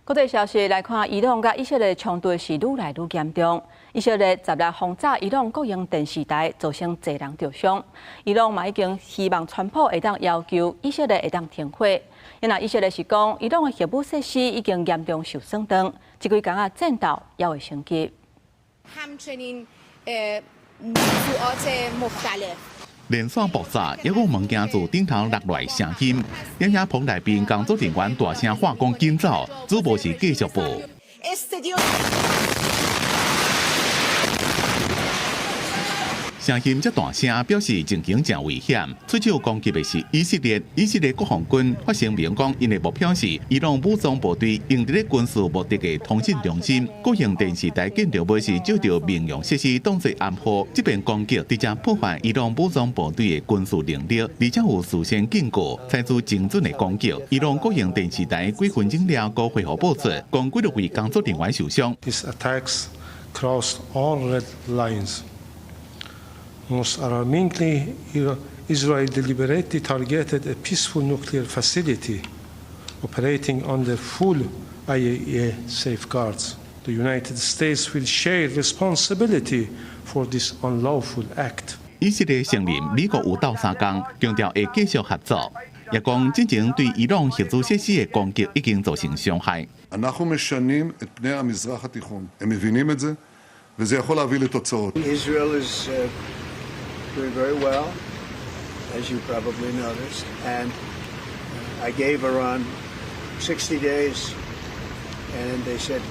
国际消息来看，伊朗甲以色列冲突是愈来愈严重。以色列16轰炸伊朗国营电视台，造成侪人受伤。伊朗嘛已经希望川普会当要求以色列会当停火。因为以色列是讲，伊朗的核武设施已经严重受损等，这几天战斗也会升级。连续爆炸，一个物件自顶头落来声音，影响棚内边工作人员大声喊讲紧走，主播是继续报。声音这大声，表示情形真危险。出手攻击的是以色列，以色列国防军发声明讲，因的目标是伊朗武装部队用伫军事目的的通讯中心。国营电视台建造要是照着民用设施当作暗号，这边攻击直接破坏伊朗武装部队的军事能力，而且有事先警告，采取精准的攻击。伊朗国营电视台几分钟了后回复报出，讲几多位工作人员受伤。These attacks crossed all red lines. Most alarmingly, Israel deliberately targeted a peaceful nuclear facility operating under full IAEA safeguards. The United States will share responsibility for this unlawful act. 以色列承认美国有斗相共，强调会继续合作。也讲之前对伊朗核子设施的攻击已经造成伤害。אנחנו משנים את פני המזרח התיכון. הם מבינים את זה, וזה יכול להביא לתוצאות. Israel is doing very well, as you probably noticed, and I gave Iran 60 days, and they said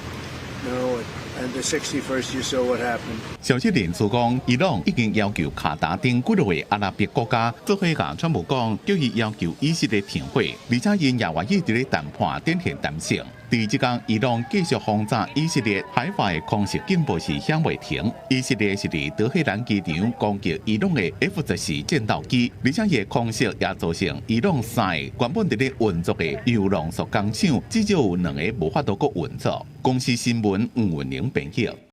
no. And the 61st, you saw what happened. 消息人士讲，伊朗已经要求卡达等几多位阿拉伯国家做伙甲川普讲，叫伊要求以色列停火，而且因也愿意伫咧谈判展现弹性。第即天，伊朗继续轰炸以色列海外的空袭警报是响未停。以色列是伫德黑兰机场攻击伊朗的 F-14战斗机，而且伊的空袭也造成伊朗3个原本伫咧运作的铀浓缩工厂，至少有2个无法度搁运作。公司新闻黄文玲编辑。